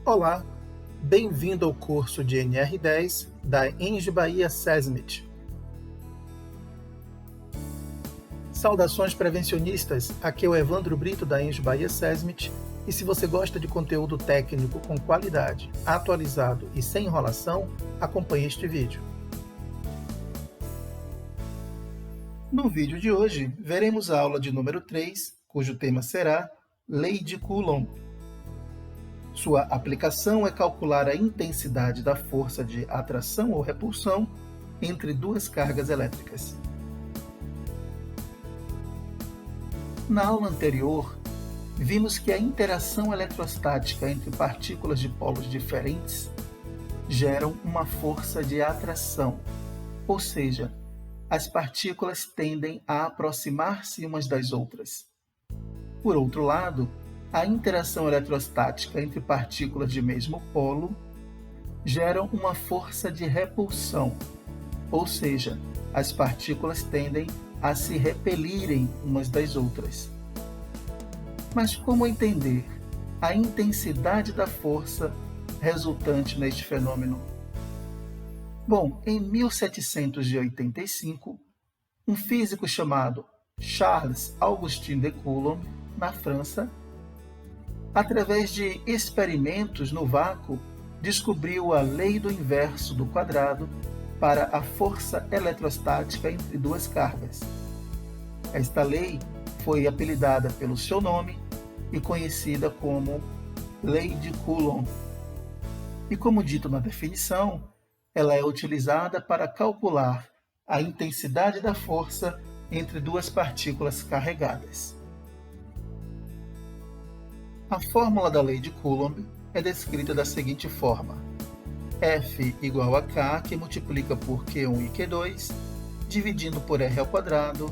Olá, bem-vindo ao curso de NR10 da ENGE Bahia SESMIT. Saudações prevencionistas, aqui é o Evandro Brito da ENGE Bahia SESMIT e se você gosta de conteúdo técnico com qualidade, atualizado e sem enrolação, acompanhe este vídeo. No vídeo de hoje, veremos a aula de número 3, cujo tema será Lei de Coulomb. Sua aplicação é calcular a intensidade da força de atração ou repulsão entre duas cargas elétricas. Na aula anterior, vimos que a interação eletrostática entre partículas de polos diferentes geram uma força de atração, ou seja, as partículas tendem a aproximar-se umas das outras. Por outro lado, a interação eletrostática entre partículas de mesmo polo geram uma força de repulsão, ou seja, as partículas tendem a se repelirem umas das outras. Mas como entender a intensidade da força resultante neste fenômeno? Bom, em 1785, um físico chamado Charles Augustin de Coulomb, na França, através de experimentos no vácuo, descobriu a lei do inverso do quadrado para a força eletrostática entre duas cargas. Esta lei foi apelidada pelo seu nome e conhecida como Lei de Coulomb. E como dito na definição, ela é utilizada para calcular a intensidade da força entre duas partículas carregadas. A fórmula da lei de Coulomb é descrita da seguinte forma: F igual a K, que multiplica por Q1 e Q2, dividindo por R ao quadrado,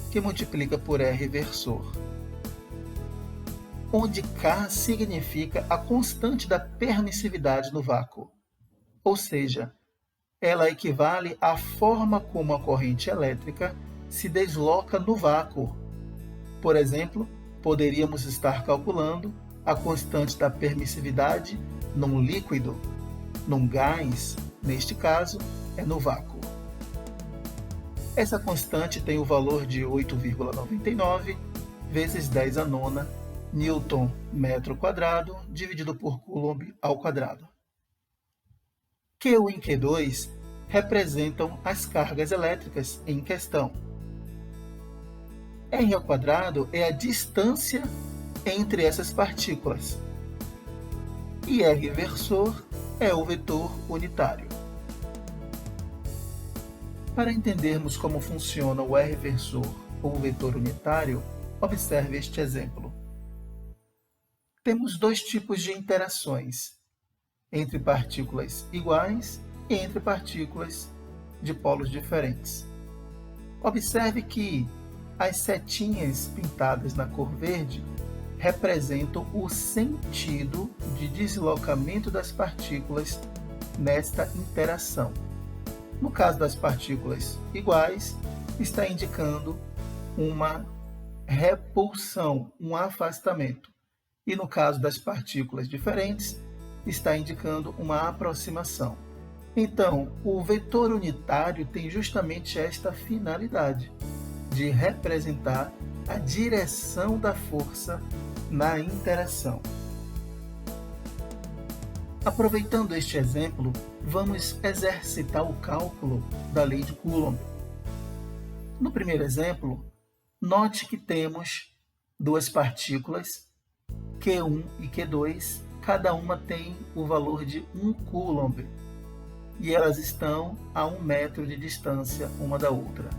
que multiplica por R versor. Onde K significa a constante da permissividade no vácuo, ou seja, ela equivale à forma como a corrente elétrica se desloca no vácuo. Por exemplo, poderíamos estar calculando a constante da permissividade num líquido, num gás, neste caso, é no vácuo. Essa constante tem o valor de 8,99 vezes 10 a nona Newton metro quadrado dividido por Coulomb ao quadrado. Q1 e Q2 representam as cargas elétricas em questão. R ao quadrado é a distância entre essas partículas. E R versor é o vetor unitário. Para entendermos como funciona o R versor ou o vetor unitário, observe este exemplo. Temos dois tipos de interações entre partículas iguais e entre partículas de polos diferentes. Observe que as setinhas pintadas na cor verde representam o sentido de deslocamento das partículas nesta interação. No caso das partículas iguais, está indicando uma repulsão, um afastamento. E no caso das partículas diferentes, está indicando uma aproximação. Então, o vetor unitário tem justamente esta finalidade, de representar a direção da força na interação. Aproveitando este exemplo, vamos exercitar o cálculo da lei de Coulomb. No primeiro exemplo, note que temos duas partículas, Q1 e Q2, cada uma tem o valor de 1 Coulomb, e elas estão a 1 metro de distância uma da outra.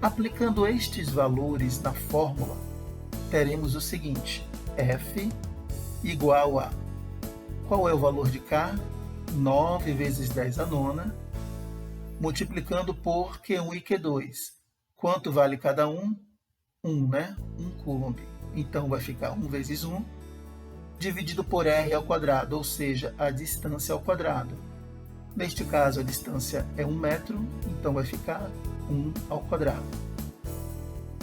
Aplicando estes valores na fórmula, teremos o seguinte: F igual a, qual é o valor de K? 9 vezes 10 a nona, multiplicando por Q1 e Q2. Quanto vale cada um? 1, né? 1 Coulomb. Então, vai ficar 1 vezes 1, dividido por R ao quadrado, ou seja, a distância ao quadrado. Neste caso, a distância é 1 metro, então vai ficar 1 ao quadrado.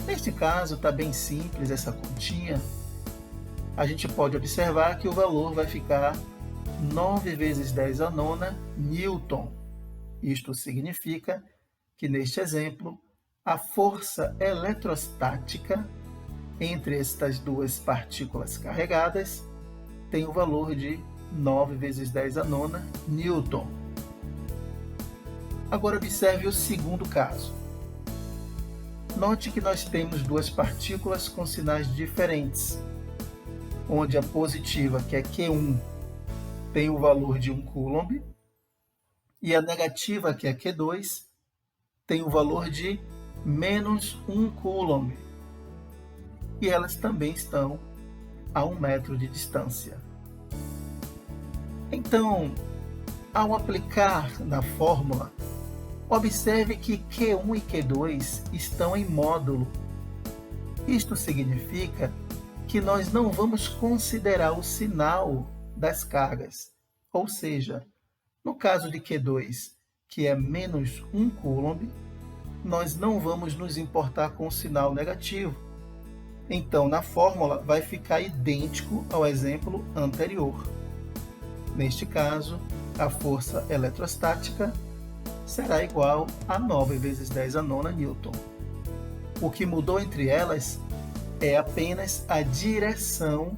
Neste caso, está bem simples essa continha. a gente pode observar que o valor vai ficar 9 vezes 10 a nona newton. Isto significa que, neste exemplo, a força eletrostática entre estas duas partículas carregadas tem o valor de 9 vezes 10 a nona newton. Agora observe o segundo caso. Note que nós temos duas partículas com sinais diferentes, onde a positiva, que é Q1, tem o valor de 1 coulomb, e a negativa, que é Q2, tem o valor de menos 1 coulomb. E elas também estão a 1 metro de distância. Então, ao aplicar na fórmula, observe que Q1 e Q2 estão em módulo. Isto significa que nós não vamos considerar o sinal das cargas. Ou seja, no caso de Q2, que é menos 1 coulomb, nós não vamos nos importar com o sinal negativo. Então, na fórmula, vai ficar idêntico ao exemplo anterior. Neste caso, a força eletrostática será igual a 9 vezes 10 a nona newton. O que mudou entre elas é apenas a direção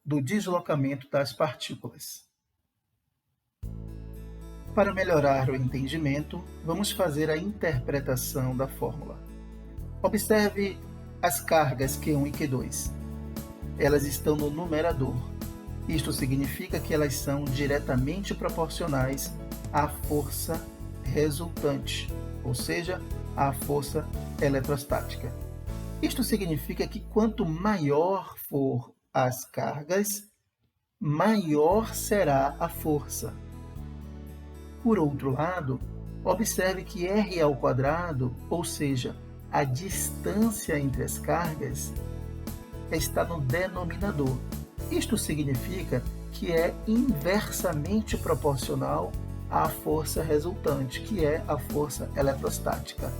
do deslocamento das partículas. Para melhorar o entendimento, vamos fazer a interpretação da fórmula. Observe as cargas Q1 e Q2. Elas estão no numerador. Isto significa que elas são diretamente proporcionais à força resultante, ou seja, à força eletrostática. Isto significa que quanto maior for as cargas, maior será a força. Por outro lado, observe que r ao quadrado, ou seja, a distância entre as cargas, está no denominador. Isto significa que é inversamente proporcional à força resultante, que é a força eletrostática.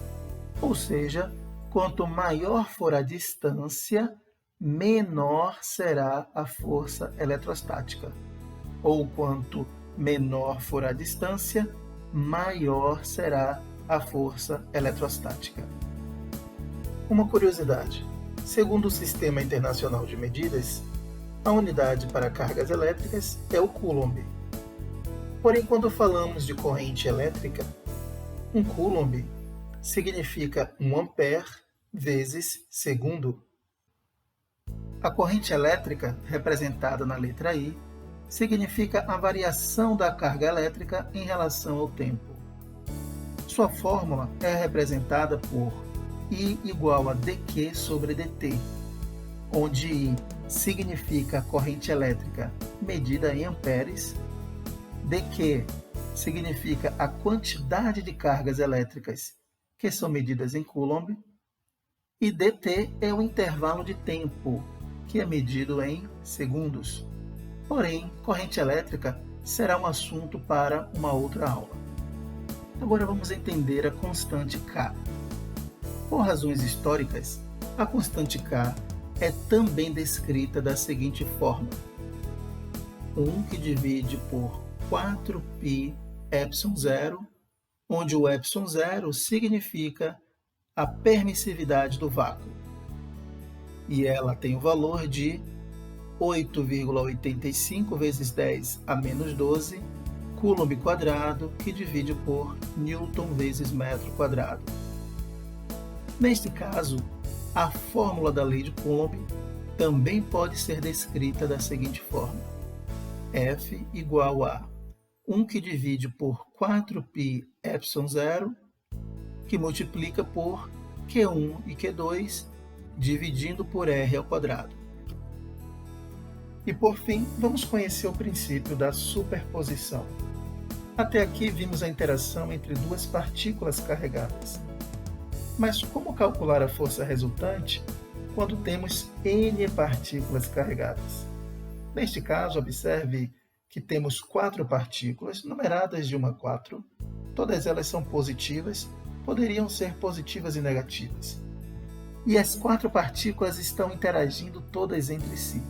Ou seja, quanto maior for a distância, menor será a força eletrostática. Ou quanto menor for a distância, maior será a força eletrostática. Uma curiosidade: segundo o Sistema Internacional de Medidas, a unidade para cargas elétricas é o coulomb. Porém, quando falamos de corrente elétrica, um coulomb significa 1 ampere vezes segundo. A corrente elétrica, representada na letra I, significa a variação da carga elétrica em relação ao tempo. Sua fórmula é representada por I igual a dQ sobre dt, onde I significa a corrente elétrica medida em amperes, dQ significa a quantidade de cargas elétricas que são medidas em coulomb, e dt é o intervalo de tempo, que é medido em segundos. Porém, corrente elétrica será um assunto para uma outra aula. Agora vamos entender a constante K. Por razões históricas, a constante K é também descrita da seguinte forma: 1 que divide por 4π epsilon zero, onde o epsilon zero significa a permissividade do vácuo. E ela tem o valor de 8,85 vezes 10 a menos 12 coulomb quadrado, que divide por newton vezes metro quadrado. Neste caso, a fórmula da lei de Coulomb também pode ser descrita da seguinte forma: F igual a 1 que divide por 4π epsilon zero, que multiplica por Q1 e Q2, dividindo por R ao quadrado. E por fim, vamos conhecer o princípio da superposição. Até aqui vimos a interação entre duas partículas carregadas. Mas como calcular a força resultante quando temos N partículas carregadas? Neste caso, observe que temos 4 partículas numeradas de 1 a 4. Todas elas são positivas, poderiam ser positivas e negativas. E as quatro partículas estão interagindo todas entre si.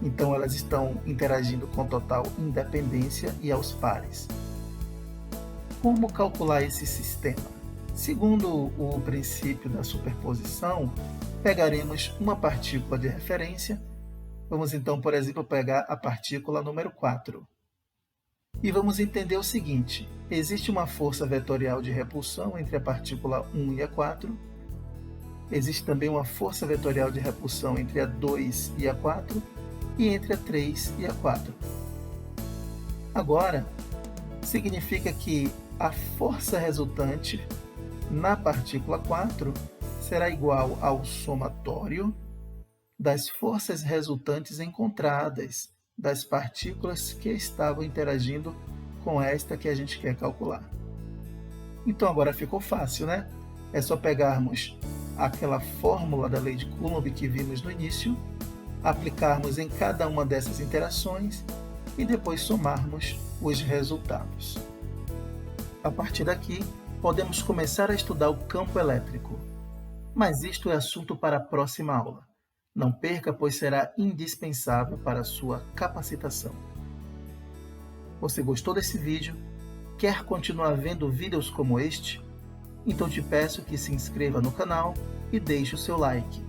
Então, elas estão interagindo com total independência e aos pares. Como calcular esse sistema? Segundo o princípio da superposição, pegaremos uma partícula de referência. Vamos então, por exemplo, pegar a partícula número 4. E vamos entender o seguinte: existe uma força vetorial de repulsão entre a partícula 1 e a 4. Existe também uma força vetorial de repulsão entre a 2 e a 4 e entre a 3 e a 4. Agora, significa que a força resultante na partícula 4 será igual ao somatório das forças resultantes encontradas das partículas que estavam interagindo com esta que a gente quer calcular. Então agora ficou fácil, né? É só pegarmos aquela fórmula da lei de Coulomb que vimos no início, aplicarmos em cada uma dessas interações e depois somarmos os resultados. A partir daqui, podemos começar a estudar o campo elétrico. Mas isto é assunto para a próxima aula. Não perca, pois será indispensável para a sua capacitação. Você gostou desse vídeo? Quer continuar vendo vídeos como este? Então te peço que se inscreva no canal e deixe o seu like.